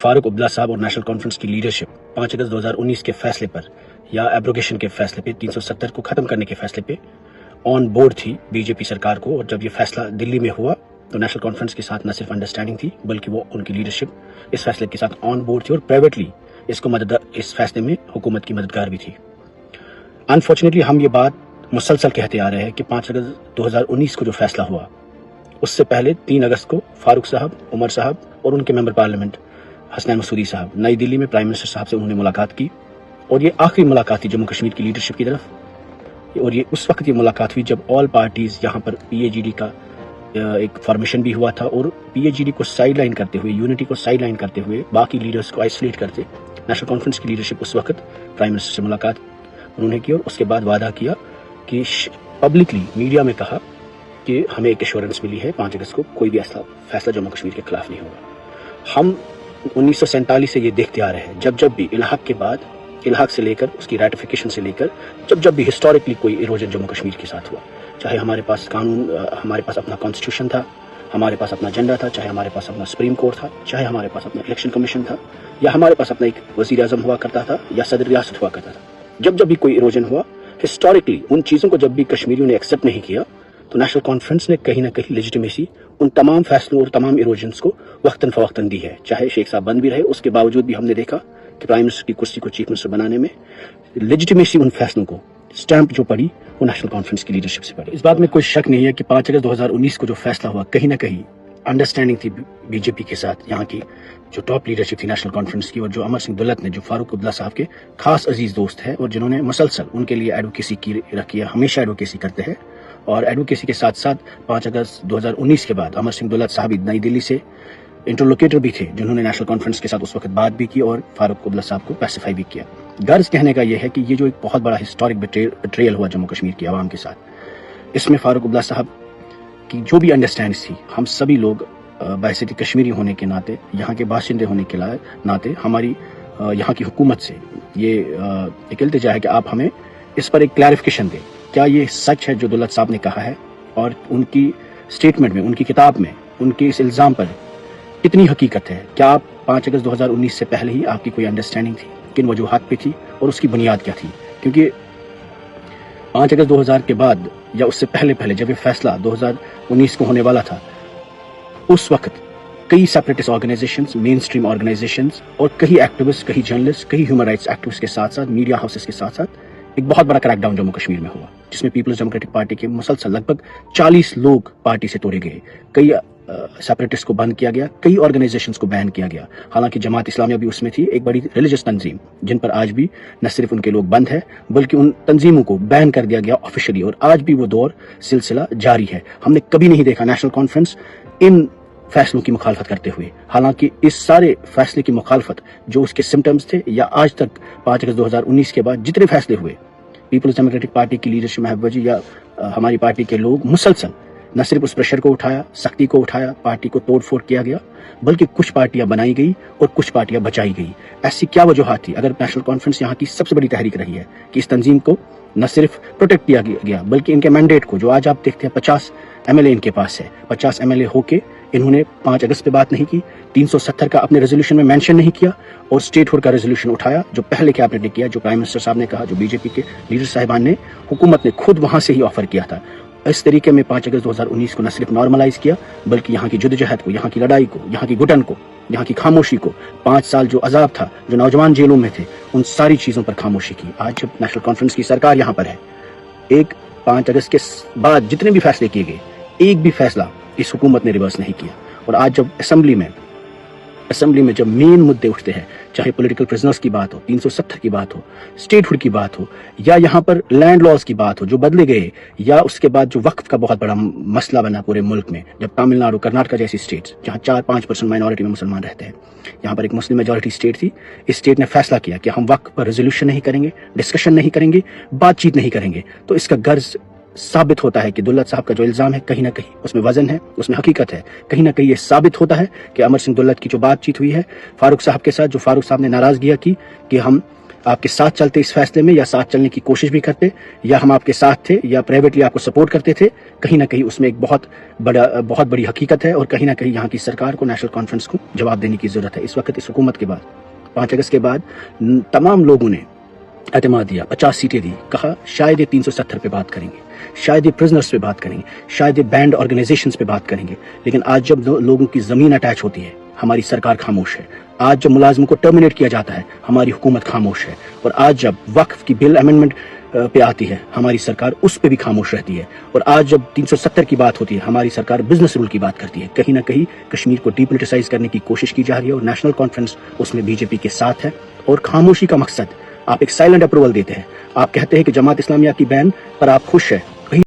फारूक अब्दुल्ला साहब और national conference की लीडरशिप 5 अगस्त 2019 के फैसले पर या एब्रोगेशन के फैसले पे 370 को खत्म करने के फैसले पे ऑन बोर्ड थी बीजेपी सरकार को। और जब ये फैसला दिल्ली में हुआ तो नेशनल कॉन्फ्रेंस के साथ न सिर्फ अंडरस्टैंडिंग थी बल्कि वो उनकी लीडरशिप इस फैसले के साथ ऑन बोर्ड थी और प्राइवेटली इस फैसले में हुकूमत की मददगार भी थी। अनफॉर्चुनेटली हम ये बात मुसलसल कहते आ रहे हैं कि 5 अगस्त 2019 को जो फैसला हुआ उससे पहले 3 अगस्त को फारूक साहब, उमर साहब और उनके मेंबर पार्लियामेंट हसनैन मसूदी साहब नई दिल्ली में प्राइम मिनिस्टर साहब से उन्होंने मुलाकात की और ये आखिरी मुलाकात थी जम्मू कश्मीर की लीडरशिप की तरफ। और ये उस वक्त ये मुलाकात हुई जब ऑल पार्टीज यहाँ पर पीएजीडी का एक फॉर्मेशन भी हुआ था और पीएजीडी को साइडलाइन करते हुए, यूनिटी को साइडलाइन करते हुए, बाकी लीडर्स को आइसोलेट करते नेशनल कॉन्फ्रेंस की लीडरशिप उस वक्त प्राइम मिनिस्टर से मुलाकात उन्होंने की और उसके बाद वादा किया कि पब्लिकली मीडिया में कहा कि हमें एक एश्योरेंस मिली है 5 अगस्त को कोई भी ऐसा फैसला जम्मू कश्मीर के खिलाफ नहीं होगा। हम 1947 से ये देखते आ रहे हैं जब भी इलाहाक के बाद, इलाहाक से लेकर उसकी रेटिफिकेशन से लेकर जब भी हिस्टोरिकली कोई इरोजन जम्मू कश्मीर के साथ हुआ, चाहे हमारे पास कानून, हमारे पास अपना कॉन्स्टिट्यूशन था, हमारे पास अपना एजेंडा था, चाहे हमारे पास अपना सुप्रीम कोर्ट था, चाहे हमारे पास अपना इलेक्शन कमीशन था, या हमारे पास अपना एक वजीर आजम हुआ करता था या सदर रियासत हुआ करता था, जब भी कोई इरोजन हुआ हिस्टोरिकली उन चीज़ों को जब भी कश्मीरियों ने एक्सेप्ट नहीं किया तो नेशनल कॉन्फ्रेंस ने कहीं ना कहीं लेजिटिमेसी उन तमाम फैसलों और तमाम इरोजन्स को वक्तन फवक्तन दी है। चाहे शेख साहब बंद भी रहे, उसके बावजूद भी हमने देखा कि प्राइम मिनिस्टर की कुर्सी को चीफ मिनिस्टर बनाने में लेजिटिमेसी उन फैसलों को स्टैंप जो पड़ी वो नेशनल कॉन्फ्रेंस की लीडरशिप से पड़ी। इस बात में कोई शक नहीं है कि 5 अगस्त 2019 को जो फैसला हुआ कहीं ना कहीं अंडरस्टैंडिंग थी बीजेपी के साथ, यहाँ की जो टॉप लीडरशिप थी नेशनल कॉन्फ्रेंस की, और जो अमर सिंह दुल्लत ने, जो फारूक अब्दुल्ला साहब के खास अजीज दोस्त है और जिन्होंने मुसलसल उनके लिए एडवोकेसी की रखी है, हमेशा एडवोकेसी करते हैं। और एडवोकेसी के साथ साथ 5 अगस्त 2019 के बाद अमर सिंह दुल्लत साहब नई दिल्ली से इंटरलोकेटर भी थे जिन्होंने नेशनल कॉन्फ्रेंस के साथ उस वक्त बात भी की और फारूक अब्दुल्ला साहब को पैसिफाई भी किया। गर्ज कहने का यह है कि ये जो एक बहुत बड़ा हिस्टोरिक बिट्रेयल हुआ जम्मू कश्मीर की आवाम के साथ, इसमें फारूक अब्दुल्ला साहब की जो भी अंडरस्टैंडिंग थी, हम सभी लोग बैसिटी कश्मीरी होने के नाते, यहाँ के बाशिंदे होने के नाते हमारी यहाँ की हुकूमत से ये एक इल्तिजा है कि आप हमें इस पर एक क्लैरिफिकेशन दें। क्या ये सच है जो दुल्लत साहब ने कहा है और उनकी स्टेटमेंट में, उनकी किताब में, उनके इस इल्ज़ाम पर कितनी हकीकत है? क्या आप 5 अगस्त 2019 से पहले ही आपकी कोई अंडरस्टैंडिंग थी, किन वजूहात पे थी और उसकी बुनियाद क्या थी? क्योंकि 5 अगस्त 2000 के बाद या उससे पहले जब ये फैसला 2019 को होने वाला था, उस वक्त कई separatist organisations, main stream organisations और कई एक्टिविस्ट, कई जर्नलिस्ट, कई ह्यूमन राइट्स एक्टिविस्ट के साथ साथ मीडिया हाउसेस के साथ साथ एक बहुत बड़ा क्रैकडाउन जम्मू कश्मीर में हुआ, जिसमें पीपल्स डेमोक्रेटिक पार्टी के मुसलसल लगभग 40 लोग पार्टी से तोड़े गए, कई सेपरेटिस्ट को बंद किया गया, कई ऑर्गेनाइजेशंस को बैन किया गया। हालांकि जमात इस्लामिया भी उसमें थी, एक बड़ी रिलीजियस तंजीम जिन पर आज भी न सिर्फ उनके लोग बंद है बल्कि उन तंजीमों को बैन कर दिया गया ऑफिशियली, और आज भी वो दौर सिलसिला जारी है। हमने कभी नहीं देखा नेशनल कॉन्फ्रेंस इन फैसलों की मुखालफत करते हुए। हालांकि इस सारे फैसले की मुखालफत जो उसके सिम्टम्स थे, या आज तक 5 अगस्त 2019 के बाद जितने फैसले हुए, पीपल्स डेमोक्रेटिक पार्टी की लीडरशिप महबूबा जी या हमारी पार्टी के लोग मुसलसल न सिर्फ उस प्रेशर को उठाया, सख्ती को उठाया, पार्टी को तोड़ फोड़ किया गया, बल्कि कुछ पार्टियां बनाई गई और कुछ पार्टियां बचाई गई। ऐसी क्या वजूहात थी? अगर नेशनल कॉन्फ्रेंस यहाँ की सबसे बड़ी तहरीक रही है कि इस तंजीम को न सिर्फ प्रोटेक्ट किया गया बल्कि इनके मैंडेट को, जो आज आप देखते हैं 50 एमएलए इनके पास है, 50 एमएलए होके इन्होंने 5 अगस्त पे बात नहीं की, 370 का अपने रेजोल्यूशन में मेंशन नहीं किया और स्टेटहुड का रेजोल्यूशन उठाया जो पहले कैबिनेट ने किया, जो प्राइम मिनिस्टर साहब ने कहा, जो बीजेपी के लीडर साहिबान ने, हुकूमत ने खुद वहां से ही ऑफर किया था। इस तरीके में 5 अगस्त 2019 को न सिर्फ नॉर्मलाइज किया बल्कि यहाँ की जद्दोजहद को, यहाँ की लड़ाई को, यहाँ की घुटन को, यहाँ की खामोशी को, 5 साल जो अजाब था, जो नौजवान जेलों में थे, उन सारी चीजों पर खामोशी की। आज जब नेशनल कॉन्फ्रेंस की सरकार यहाँ पर है, एक 5 अगस्त के बाद जितने भी फैसले किए गए, एक भी फैसला इस हुकूमत ने रिवर्स नहीं किया। और आज जब असेंबली में जब मेन मुद्दे उठते हैं, चाहे पॉलिटिकल प्रिजनर्स की बात हो, 370 की बात हो, स्टेटहुड की बात हो, या यहाँ पर लैंड लॉज की बात हो जो बदले गए, या उसके बाद जो वक्फ का बहुत बड़ा मसला बना पूरे मुल्क में, जब तमिलनाडु, कर्नाटक जैसी स्टेट्स जहाँ 4-5% माइनॉरिटी में मुसलमान रहते हैं, यहाँ पर एक मुस्लिम मेजॉरिटी स्टेट थी, इस स्टेट ने फैसला किया कि हम वक्फ पर रेजोल्यूशन नहीं करेंगे, डिस्कशन नहीं करेंगे, बातचीत नहीं करेंगे। तो इसका गर्ज साबित होता है कि दुल्लत साहब का जो इल्जाम है कहीं ना कहीं उसमें वजन है, उसमें हकीकत है। कहीं ना कहीं ये साबित होता है कि अमर सिंह दुल्लत की जो बातचीत हुई है फारूक साहब के साथ, जो फारूक साहब ने नाराजगी की कि हम آپ کے ساتھ چلتے اس فیصلے میں یا ساتھ چلنے کی کوشش بھی کرتے, یا ہم آپ کے ساتھ تھے یا پرائیویٹلی آپ کو سپورٹ کرتے تھے, کہیں نہ کہیں اس میں ایک بہت بڑی حقیقت ہے, اور کہیں نہ کہیں یہاں کی سرکار کو, نیشنل کانفرنس کو جواب دینے کی ضرورت ہے. اس وقت اس حکومت کے بعد 5 اگست کے بعد تمام لوگوں نے اعتماد دیا, 50 سیٹیں دی, کہا شاید یہ 370 پہ بات کریں گے, شاید یہ پرزنرز پہ بات کریں گے, شاید یہ بینڈ آرگنائزیشنز پہ بات کریں گے. لیکن آج جب لوگوں کی زمین اٹیچ ہوتی ہے, ہماری سرکار خاموش ہے. آج جب ملازموں کو ٹرمینیٹ کیا جاتا ہے, ہماری حکومت خاموش ہے. اور آج جب وقف کی بل امینڈمنٹ پہ آتی ہے, ہماری سرکار اس پہ بھی خاموش رہتی ہے. اور آج جب 370 کی بات ہوتی ہے, ہماری سرکار بزنس رول کی بات کرتی ہے. کہیں نہ کہیں کشمیر کو ڈی پولیٹیسائز کرنے کی کوشش کی جا رہی ہے, اور نیشنل کانفرنس اس میں بی جے پی کے ساتھ ہے. اور خاموشی کا مقصد, آپ ایک سائلنٹ اپروول دیتے ہیں, آپ کہتے ہیں کہ جماعت اسلامیہ کی بین پر آپ خوش ہیں,